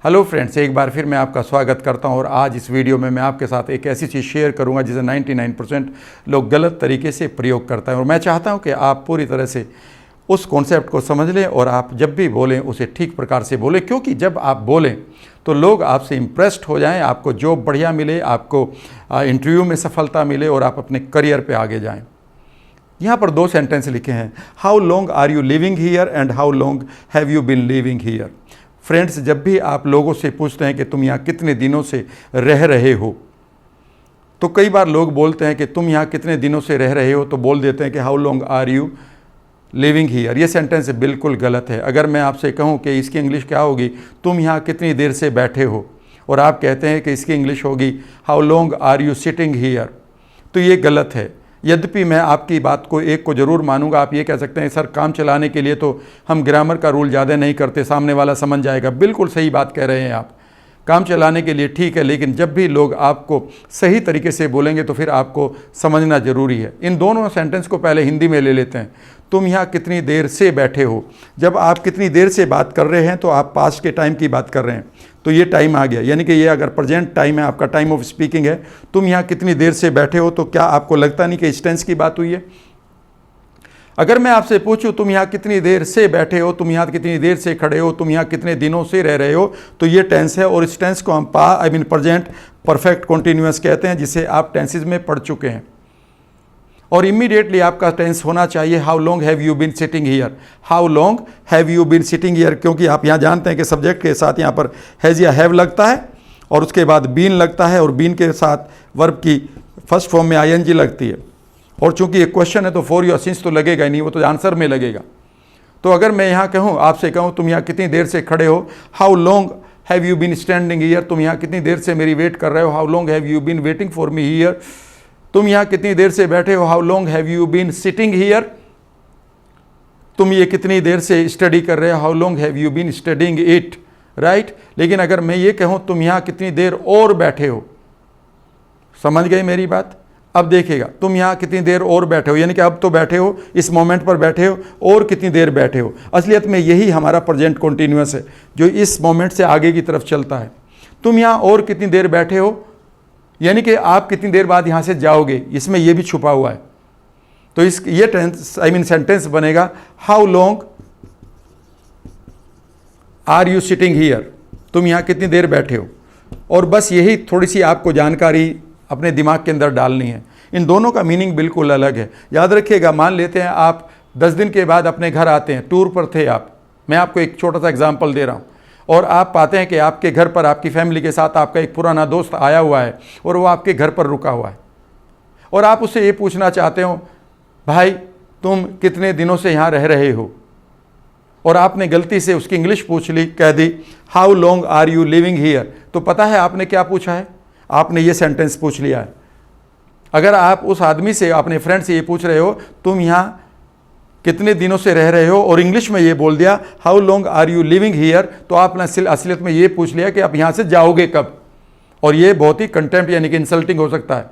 Hello friends, एक बार फिर मैं आपका स्वागत करता हूं और आज इस वीडियो में मैं आपके साथ एक ऐसी चीज़ शेयर करूंगा जिसे 99% लोग गलत तरीके से प्रयोग करते हैं। और मैं चाहता हूं कि आप पूरी तरह से उस कॉन्सेप्ट को समझ लें और आप जब भी बोलें उसे ठीक प्रकार से बोलें, क्योंकि जब आप बोलें तो लोग आपसे इम्प्रेस्ड हो जाएं, आपको जॉब बढ़िया मिले, आपको इंटरव्यू में सफलता मिले और आप अपने करियर पर आगे जाएँ। यहाँ पर 2 सेंटेंस लिखे हैं, how long are you living here and how long have you been living here. Friends, जब भी आप लोगों से पूछते हैं कि तुम यहाँ कितने दिनों से रह रहे हो, तो कई बार लोग बोलते हैं कि तुम यहाँ कितने दिनों से रह रहे हो, तो बोल देते हैं कि how long are you living here. ये सेंटेंस बिल्कुल गलत है। अगर मैं आपसे कहूँ कि इसकी इंग्लिश क्या होगी, तुम यहाँ कितनी देर से बैठे हो, और आप कहते हैं कि इसकी इंग्लिश होगी how long are you sitting here, तो ये गलत है। यद्यपि मैं आपकी बात को एक को ज़रूर मानूंगा। आप ये कह सकते हैं सर, काम चलाने के लिए तो हम ग्रामर का रूल ज़्यादा नहीं करते, सामने वाला समझ जाएगा। बिल्कुल सही बात कह रहे हैं आप, काम चलाने के लिए ठीक है, लेकिन जब भी लोग आपको सही तरीके से बोलेंगे तो फिर आपको समझना ज़रूरी है। इन दोनों सेंटेंस को पहले हिंदी में ले लेते हैं। तुम यहाँ कितनी देर से बैठे हो, जब आप कितनी देर से बात कर रहे हैं तो आप पास्ट के टाइम की बात कर रहे हैं, तो ये टाइम आ गया। यानी कि ये अगर प्रेजेंट टाइम है, आपका टाइम ऑफ स्पीकिंग है, तुम यहाँ कितनी देर से बैठे हो, तो क्या आपको लगता नहीं कि इस टेंस की बात हुई है? अगर मैं आपसे पूछूं तुम यहाँ कितनी देर से बैठे हो, तुम यहाँ कितनी देर से खड़े हो, तुम यहाँ कितने दिनों से रह रहे हो, तो ये टेंस है। और इस टेंस को हम प्रेजेंट परफेक्ट कॉन्टिन्यूअस कहते हैं, जिसे आप टेंसेज में पढ़ चुके हैं। और इमीडिएटली आपका टेंस होना चाहिए how long have you been sitting here, how long have you been sitting here, क्योंकि आप यहाँ जानते हैं कि सब्जेक्ट के साथ यहाँ पर हैज़ या हैव लगता है और उसके बाद बीन लगता है, और बीन के साथ वर्ब की फर्स्ट फॉर्म में आईएनजी लगती है। और चूंकि ये क्वेश्चन है तो फॉर या सिंस तो लगेगा ही नहीं, वो तो आंसर में लगेगा। तो अगर मैं यहाँ कहूँ, आपसे कहूँ तुम यहाँ कितनी देर से खड़े हो, how long have you been standing here, तुम यहाँ कितनी देर से मेरी वेट कर रहे हो, how long have you been waiting for me here. तुम यहाँ कितनी देर से बैठे हो, how long have you been sitting here. तुम ये कितनी देर से स्टडी कर रहे हो, how long have you been studying it, right. लेकिन अगर मैं ये कहूँ तुम यहाँ कितनी देर और बैठे हो, समझ गए मेरी बात? अब देखिएगा, तुम यहाँ कितनी देर और बैठे हो, यानी कि अब तो बैठे हो, इस मोमेंट पर बैठे हो, और कितनी देर बैठे हो। असलियत में यही हमारा प्रेजेंट कॉन्टिन्यूअस है जो इस मोमेंट से आगे की तरफ चलता है। तुम यहाँ और कितनी देर बैठे हो, यानी कि आप कितनी देर बाद यहाँ से जाओगे, इसमें यह भी छुपा हुआ है। तो ये टेंस सेंटेंस बनेगा how long are you sitting here, तुम यहाँ कितनी देर बैठे हो। और बस यही थोड़ी सी आपको जानकारी अपने दिमाग के अंदर डालनी है। इन दोनों का मीनिंग बिल्कुल अलग है। याद रखिएगा, मान लेते हैं आप 10 दिन के बाद अपने घर आते हैं, टूर पर थे आप, मैं आपको एक छोटा सा एग्जांपल दे रहा हूँ, और आप पाते हैं कि आपके घर पर आपकी फैमिली के साथ आपका एक पुराना दोस्त आया हुआ है और वो आपके घर पर रुका हुआ है, और आप उससे ये पूछना चाहते हो भाई तुम कितने दिनों से यहाँ रह रहे हो, और आपने गलती से उसकी इंग्लिश पूछ ली, कह दी how long are you living here. तो पता है आपने क्या पूछा है? आपने ये सेंटेंस पूछ लिया है। अगर आप उस आदमी से, अपने फ्रेंड से ये पूछ रहे हो तुम यहाँ कितने दिनों से रह रहे हो, और इंग्लिश में ये बोल दिया how long are you living here, तो आपने असलियत में ये पूछ लिया कि आप यहाँ से जाओगे कब। और ये बहुत ही कंटेम्प्ट यानी कि इंसल्टिंग हो सकता है।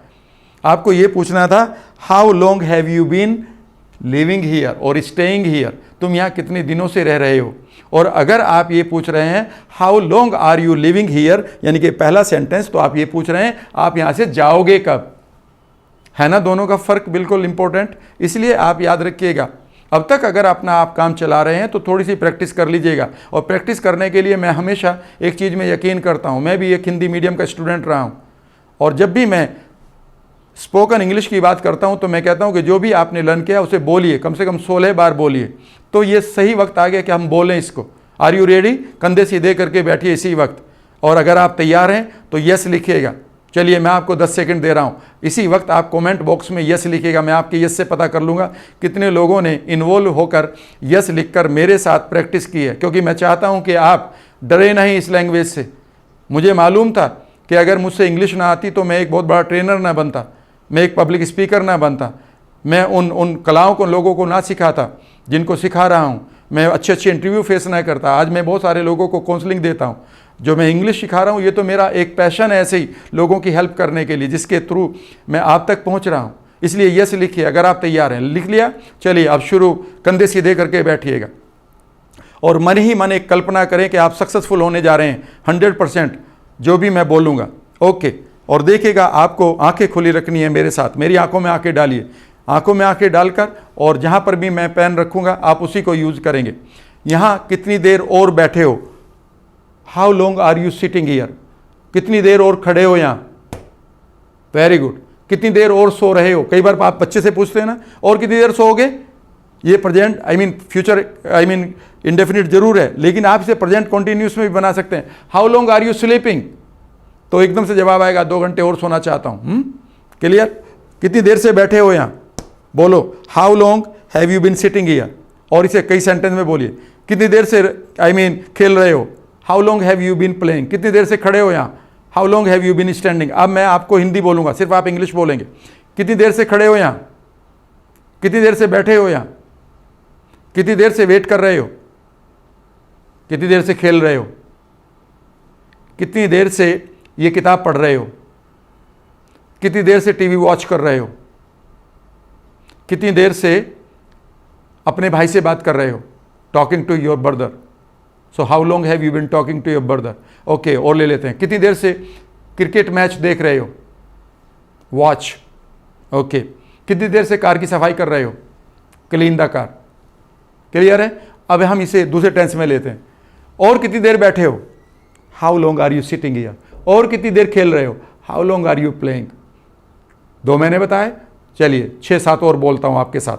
आपको ये पूछना था how long have you been living here और स्टेइंग हियर, तुम यहाँ कितने दिनों से रह रहे हो। और अगर आप ये पूछ रहे हैं how long are you living here, यानी कि पहला सेंटेंस, तो आप ये पूछ रहे हैं आप यहाँ से जाओगे कब, है ना। दोनों का फर्क बिल्कुल इंपॉर्टेंट, इसलिए आप याद रखिएगा। अब तक अगर अपना आप काम चला रहे हैं तो थोड़ी सी प्रैक्टिस कर लीजिएगा। और प्रैक्टिस करने के लिए मैं हमेशा एक चीज़ में यकीन करता हूँ, मैं भी एक हिंदी मीडियम का स्टूडेंट रहा हूँ, और जब भी मैं स्पोकन इंग्लिश की बात करता हूँ तो मैं कहता हूँ कि जो भी आपने लर्न किया उसे बोलिए, कम से कम 16 बार बोलिए। तो ये सही वक्त आ गया कि हम बोलें इसको। Are you ready? कंधे सीधे करके बैठिए इसी वक्त, और अगर आप तैयार हैं तो यस लिखिएगा। चलिए मैं आपको 10 सेकंड दे रहा हूँ, इसी वक्त आप कमेंट बॉक्स में यस लिखिएगा। मैं आपके यस से पता कर लूँगा कितने लोगों ने इन्वॉल्व होकर यस लिखकर मेरे साथ प्रैक्टिस की है, क्योंकि मैं चाहता हूँ कि आप डरे नहीं इस लैंग्वेज से। मुझे मालूम था कि अगर मुझसे इंग्लिश ना आती तो मैं एक बहुत बड़ा ट्रेनर ना बनता, मैं एक पब्लिक स्पीकर ना बनता, मैं उन कलाओं को लोगों को ना सिखाता जिनको सिखा रहा हूँ, मैं अच्छे इंटरव्यू फेस ना करता। आज मैं बहुत सारे लोगों को काउंसलिंग देता हूँ, जो मैं इंग्लिश सिखा रहा हूँ, ये तो मेरा एक पैशन है ऐसे ही लोगों की हेल्प करने के लिए, जिसके थ्रू मैं आप तक पहुँच रहा हूँ। इसलिए यस लिखिए अगर आप तैयार हैं। लिख लिया? चलिए अब शुरू, कंधे सीधे करके बैठिएगा। और मन ही मन एक कल्पना करें कि आप सक्सेसफुल होने जा रहे हैं 100%, जो भी मैं बोलूँगा। ओके, और देखिएगा आपको आंखें खुली रखनी है मेरे साथ, मेरी आंखों में आंखें डालिए, आंखों में आंखें डालकर, और जहाँ पर भी मैं पेन रखूँगा आप उसी को यूज़ करेंगे। यहाँ कितनी देर और बैठे हो, how long are you sitting here, कितनी देर और खड़े हो यहाँ, वेरी गुड। कितनी देर और सो रहे हो, कई बार आप बच्चे से पूछते हैं ना, और कितनी देर सोओगे, ये प्रेजेंट फ्यूचर इंडेफिनिट जरूर है, लेकिन आप इसे प्रेजेंट कॉन्टिन्यूस में भी बना सकते हैं। How long are you sleeping, तो एकदम से जवाब आएगा 2 घंटे और सोना चाहता हूं। क्लियर? कितनी देर से बैठे हो यहाँ, बोलो how long have you been sitting here, और इसे कई सेंटेंस में बोलिए। कितनी देर से खेल रहे हो, how long have you been playing. कितनी देर से खड़े हो यहाँ, how long have you been standing. अब मैं आपको हिंदी बोलूंगा, सिर्फ आप इंग्लिश बोलेंगे। कितनी देर से खड़े हो यहाँ, कितनी देर से बैठे हो यहाँ, कितनी देर से वेट कर रहे हो, कितनी देर से खेल रहे हो, कितनी देर से ये किताब पढ़ रहे हो, कितनी देर से टीवी वॉच कर रहे हो, कितनी देर से अपने भाई से बात कर रहे हो, talking to your brother. So how long have you been talking to your brother. Okay, और ले लेते हैं, कितनी देर से क्रिकेट मैच देख रहे हो, वॉच। ओके, कितनी देर से कार की सफाई कर रहे हो, क्लीन द कार। क्लियर है? अब हम इसे दूसरे टेंस में लेते हैं, और कितनी देर बैठे हो, how long are you sitting here. और कितनी देर खेल रहे हो, how long are you playing. 2 मैंने बताए, चलिए 6-7 और बोलता हूं आपके साथ,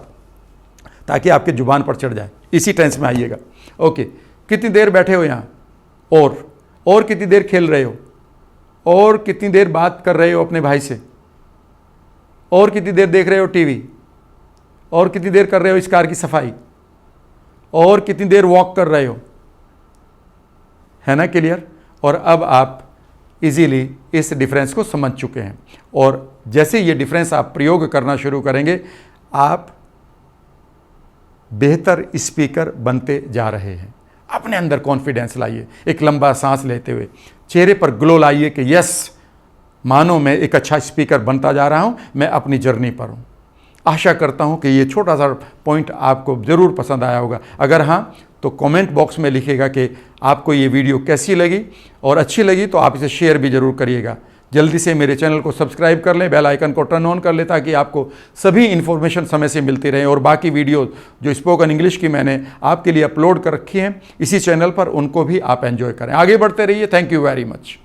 ताकि आपके जुबान पर चढ़ जाए। इसी टेंस में आइएगा। ओके, कितनी देर बैठे हो यहाँ, और कितनी देर खेल रहे हो, और कितनी देर बात कर रहे हो अपने भाई से, और कितनी देर देख रहे हो टीवी, और कितनी देर कर रहे हो इस कार की सफाई, और कितनी देर वॉक कर रहे हो। है ना क्लियर? और अब आप इजीली इस डिफरेंस को समझ चुके हैं, और जैसे ये डिफरेंस आप प्रयोग करना शुरू करेंगे, आप बेहतर स्पीकर बनते जा रहे हैं। अपने अंदर कॉन्फिडेंस लाइए, एक लंबा सांस लेते हुए चेहरे पर ग्लो लाइए कि यस, मानो मैं एक अच्छा स्पीकर बनता जा रहा हूं, मैं अपनी जर्नी पर हूं। आशा करता हूं कि ये छोटा सा पॉइंट आपको ज़रूर पसंद आया होगा। अगर हाँ, तो कमेंट बॉक्स में लिखिएगा कि आपको ये वीडियो कैसी लगी, और अच्छी लगी तो आप इसे शेयर भी ज़रूर करिएगा। जल्दी से मेरे चैनल को सब्सक्राइब कर लें, बेल आइकन को टर्न ऑन कर लें, ताकि आपको सभी इन्फॉर्मेशन समय से मिलती रहे। और बाकी वीडियो जो स्पोकन इंग्लिश की मैंने आपके लिए अपलोड कर रखी हैं इसी चैनल पर, उनको भी आप एंजॉय करें। आगे बढ़ते रहिए। Thank you very much.